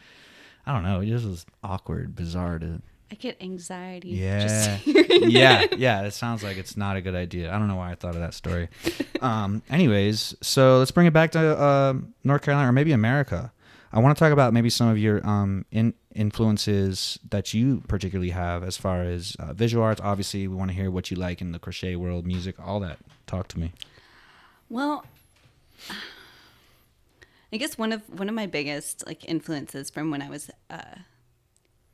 I don't know, it just was awkward, bizarre to. I get anxiety. Yeah. Yeah. It sounds like it's not a good idea. I don't know why I thought of that story. Anyways, so let's bring it back to North Carolina, or maybe America. I want to talk about maybe some of your influences that you particularly have as far as visual arts. Obviously, we want to hear what you like in the crochet world, music, all that. Talk to me. Well, I guess one of my biggest like influences from when I was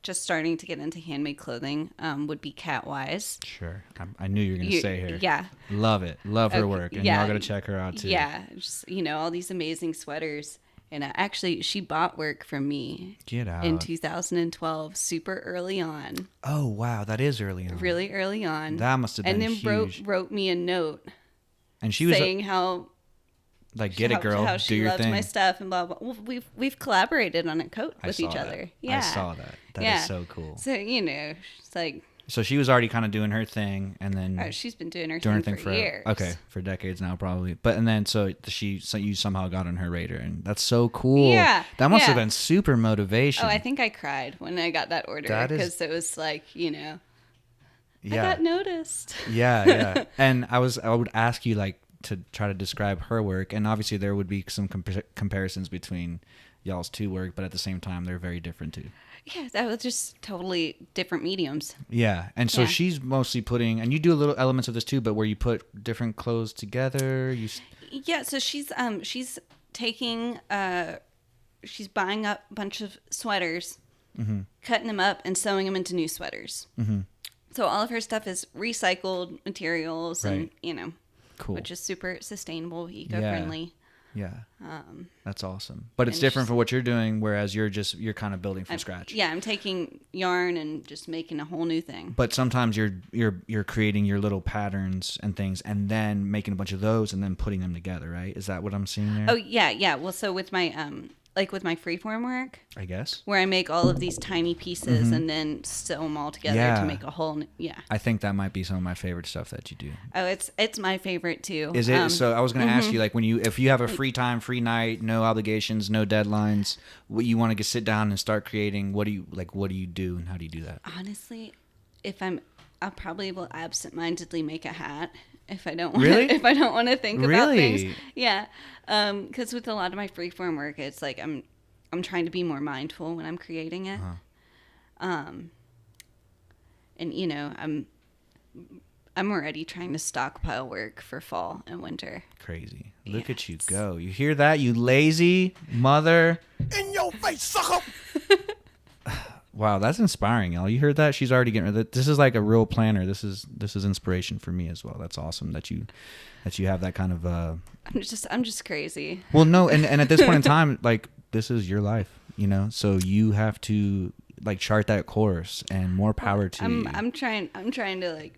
just starting to get into handmade clothing would be Kat Wise. Sure. I knew you were going to say her. Yeah. Love it. Love her work. And y'all got to check her out too. Yeah. Just, you know, all these amazing sweaters. And actually, she bought work from me. Get out. In 2012, super early on. Oh, wow. That is early on. Really early on. That must have been huge. And then wrote me a note. And she was saying how... Like, get it, girl. How she do your loved thing. My stuff and blah blah. Well, we've collaborated on a coat with each other. Yeah, I saw that. That is so cool. So you know, it's like. So she was already kind of doing her thing, and then she's been doing her thing for years. Okay, for decades now, probably. But and then so you somehow got on her radar, and that's so cool. Yeah, that must have been super motivation. Oh, I think I cried when I got that order because it was like, you know, I got noticed. Yeah. And I would ask you like to try to describe her work, and obviously there would be some comparisons between y'all's two work, but at the same time they're very different too. Yeah, that was just totally different mediums. Yeah, and so she's mostly putting, and you do a little elements of this too, but where you put different clothes together. Yeah, so she's taking she's buying up a bunch of sweaters, cutting them up and sewing them into new sweaters. So all of her stuff is recycled materials, and you know. Cool. Which is super sustainable, eco-friendly. Yeah. That's awesome. But it's different from what you're doing, whereas you're kind of building from scratch. Yeah, I'm taking yarn and just making a whole new thing. But sometimes you're creating your little patterns and things, and then making a bunch of those and then putting them together, right? Is that what I'm seeing there? Oh, yeah. Well, so with my with my freeform work, I guess, where I make all of these tiny pieces and then sew them all together to make a whole. I think that might be some of my favorite stuff that you do. Oh, it's my favorite too. Is it? So I was going to ask you, like, if you have a free night, no obligations, no deadlines, what you want to sit down and start creating, what do you do, and how do you do that? Honestly, I'll probably will absentmindedly make a hat. If I don't want to think about things. Yeah. Because with a lot of my freeform work, it's like I'm trying to be more mindful when I'm creating it. And you know, I'm already trying to stockpile work for fall and winter. Crazy. Look at you go. You hear that, you lazy mother? In your face, sucker! Wow, that's inspiring, y'all. You heard that? She's already getting rid of. This is like a real planner. This is inspiration for me as well. That's awesome that you have that kind of. I'm just crazy. Well, no, and at this point in time, like, this is your life, you know. So you have to like chart that course, and more power to you. I'm trying to like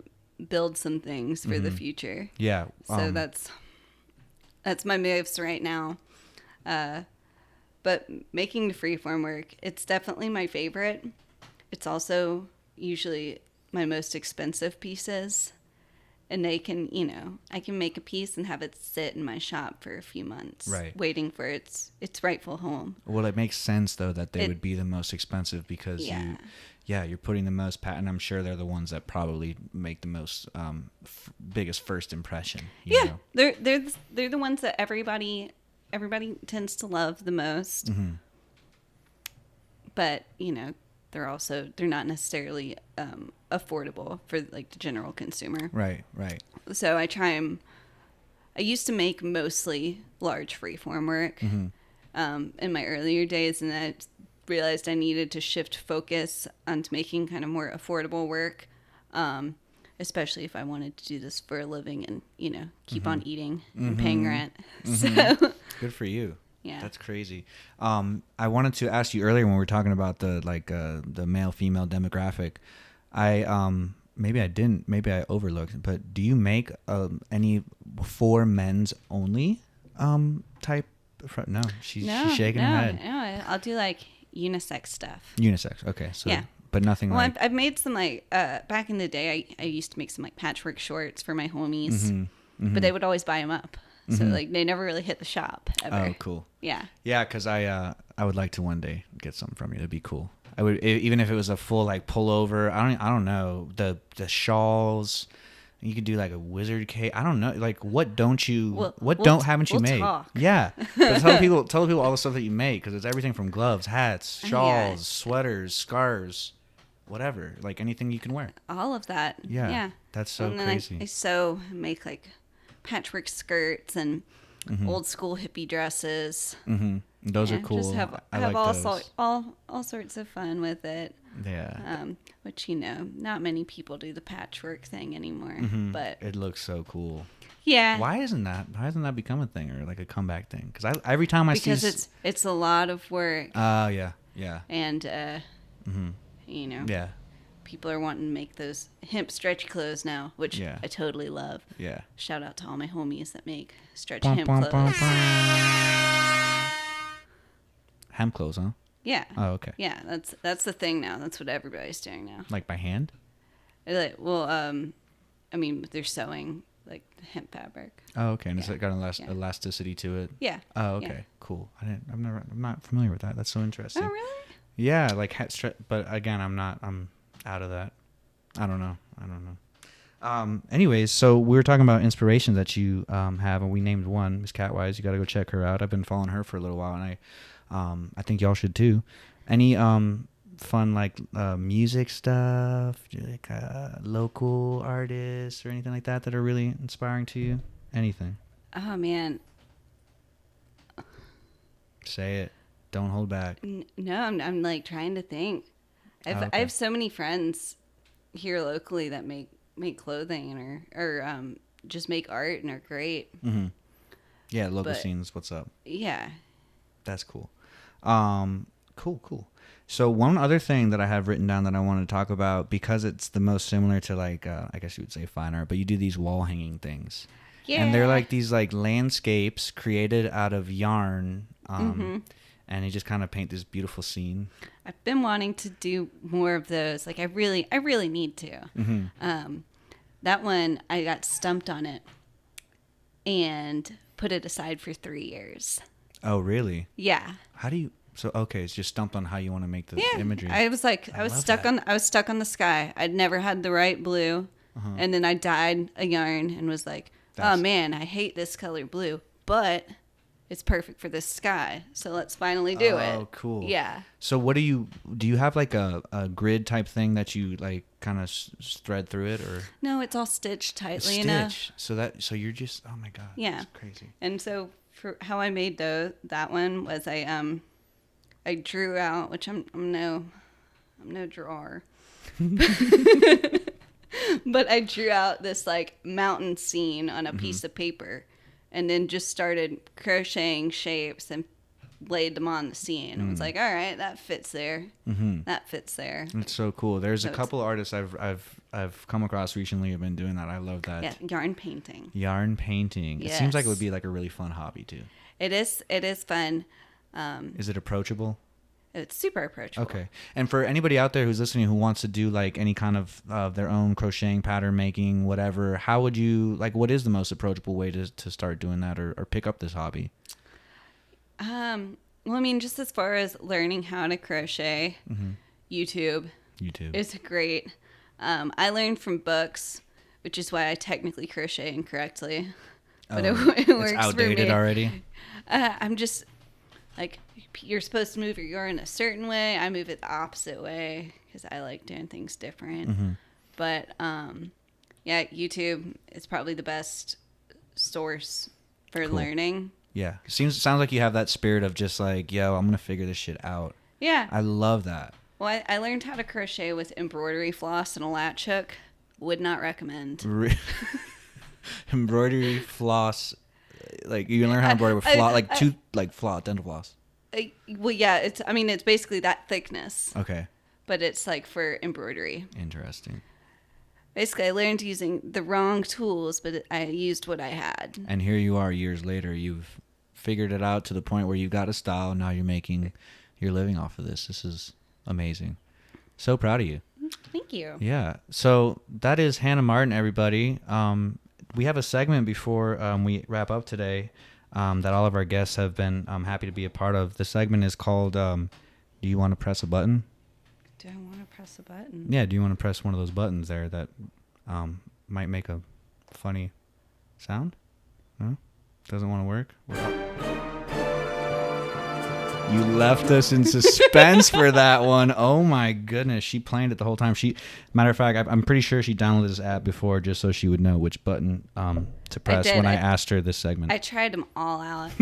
build some things for the future. Yeah. So that's my moves right now. But making the freeform work, it's definitely my favorite. It's also usually my most expensive pieces. And they can, you know, I can make a piece and have it sit in my shop for a few months. Right. Waiting for its rightful home. Well, it makes sense, though, that they would be the most expensive because you're putting the most patent. I'm sure they're the ones that probably make the most biggest first impression. You know? They're the ones that everybody tends to love the most. But, you know, they're not necessarily affordable for like the general consumer. Right. So I used to make mostly large freeform work in my earlier days, and realized I needed to shift focus onto making kind of more affordable work, especially if I wanted to do this for a living and, keep on eating and paying rent. So good for you. Yeah. That's crazy. I wanted to ask you earlier when we were talking about the male female demographic. Maybe I didn't, maybe I overlooked, but do you make any for men's only type? No, she's shaking her head. No, I'll do like unisex stuff. Unisex, okay. So, yeah. But nothing well, like... I've made some like, back in the day, I used to make some like patchwork shorts for my homies, but they would always buy them up. So like they never really hit the shop ever. Oh, cool. Yeah. Yeah, because I would like to one day get something from you. It'd be cool. I would, even if it was a full like pullover. I don't know, the shawls. You could do like a wizard cape. I don't know. Like what don't you? Haven't you made? Talk. Yeah. But tell people all the stuff that you make, because it's everything from gloves, hats, shawls, sweaters, scarves, whatever. Like anything you can wear. All of that. Yeah. That's so and then crazy. I make like patchwork skirts and old school hippie dresses. Those are cool. Just have like all sorts of fun with it. Yeah. Which not many people do the patchwork thing anymore. But it looks so cool. Yeah. Why hasn't that become a thing or like a comeback thing? Because every time I see it's a lot of work. Oh yeah. And Yeah. People are wanting to make those hemp stretchy clothes now, which I totally love. Yeah. Shout out to all my homies that make stretch hemp clothes. Hemp clothes, huh? Yeah. Oh, okay. Yeah, that's the thing now. That's what everybody's doing now. Like by hand? They're sewing like hemp fabric. Oh, okay. And it's got elasticity to it. Yeah. Oh, okay. Yeah. Cool. I'm not familiar with that. That's so interesting. Oh, really? Yeah, like but again, I'm out of that. I don't know. Anyways, so we were talking about inspirations that you have, and we named one, Miss Catwise. You got to go check her out. I've been following her for a little while, and I think y'all should too. Any fun like music stuff, like local artists or anything like that are really inspiring to you? Anything? Oh man. Say it. Don't hold back. No, I'm like trying to think. I have so many friends here locally that make clothing or just make art and are great. Yeah, local scenes. What's up? Yeah, that's cool. Cool. So one other thing that I have written down that I want to talk about, because it's the most similar to like I guess you would say fine art, but you do these wall hanging things. Yeah, and they're like these like landscapes created out of yarn. And you just kind of paint this beautiful scene. I've been wanting to do more of those. Like I really need to. That one, I got stumped on it and put it aside for 3 years. Oh, really? Yeah. How do you? So okay, it's just stumped on how you want to make the imagery. I was like, I was stuck on the sky. I'd never had the right blue, and then I dyed a yarn and was like, oh man, I hate this color blue, but it's perfect for this sky, so let's finally do it. Oh, cool. Yeah. So what do you have like a grid type thing that you like kind of thread through it, or? No, it's all stitched tightly enough. So you're just, oh my God. Yeah. That's crazy. And so for how I made that one was I drew out, which I'm no drawer. But I drew out this like mountain scene on a piece of paper. And then just started crocheting shapes and laid them on the scene. I was like, all right, that fits there. That fits there. It's so cool. There's a couple artists I've come across recently who've been doing that. I love that. Yeah, yarn painting. Yes. It seems like it would be like a really fun hobby too. It is fun. Is it approachable? It's super approachable. Okay. And for anybody out there who's listening who wants to do like any kind of their own crocheting, pattern making, whatever, how would you, like, what is the most approachable way to start doing that or pick up this hobby? Well, I mean, just as far as learning how to crochet, YouTube is great. I learned from books, which is why I technically crochet incorrectly. But it works it's outdated for me. Already? I'm just... like, you're supposed to move your yarn a certain way. I move it the opposite way because I like doing things different. But, yeah, YouTube is probably the best source for learning. Yeah. Sounds like you have that spirit of just like, yo, I'm going to figure this shit out. Yeah. I love that. Well, I learned how to crochet with embroidery floss and a latch hook. Would not recommend. Embroidery floss, like you can learn how to embroider with floss, dental floss. Well, yeah, it's basically that thickness. Okay. But it's like for embroidery. Interesting. Basically, I learned using the wrong tools, but I used what I had. And here you are years later. You've figured it out to the point where you've got a style. Now you're living off of this. This is amazing. So proud of you. Thank you. Yeah. So that is Hannah Martin, everybody. We have a segment before we wrap up today that all of our guests have been happy to be a part of. The segment is called Do You Want to Press a Button? Do I want to press a button? Yeah, do you want to press one of those buttons there that might make a funny sound? No? Doesn't want to work? You left us in suspense for that one. Oh my goodness. She planned it the whole time. Matter of fact, I'm pretty sure she downloaded this app before just so she would know which button to press when I asked her this segment. I tried them all out.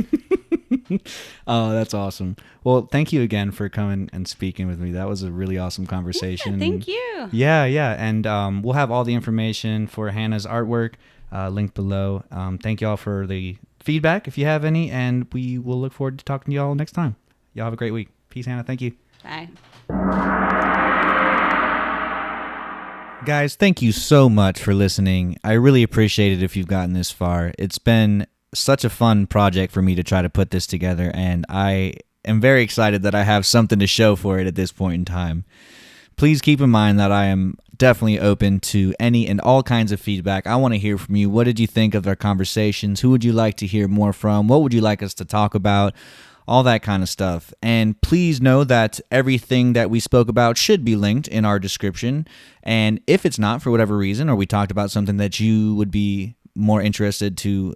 Oh, that's awesome. Well, thank you again for coming and speaking with me. That was a really awesome conversation. Yeah, thank you. Yeah. And we'll have all the information for Hannah's artwork linked below. Thank you all for the feedback, if you have any, and we will look forward to talking to you all next time. Y'all have a great week. Peace, Hannah. Thank you. Bye. Guys, thank you so much for listening. I really appreciate it if you've gotten this far. It's been such a fun project for me to try to put this together, and I am very excited that I have something to show for it at this point in time. Please keep in mind that I am definitely open to any and all kinds of feedback. I want to hear from you. What did you think of our conversations? Who would you like to hear more from? What would you like us to talk about? All that kind of stuff. And please know that everything that we spoke about should be linked in our description. And if it's not for whatever reason, or we talked about something that you would be more interested to,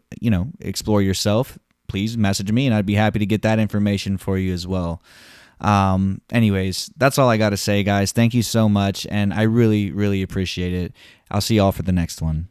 explore yourself, please message me and I'd be happy to get that information for you as well. Anyways, that's all I got to say, guys. Thank you so much. And I really, really appreciate it. I'll see y'all for the next one.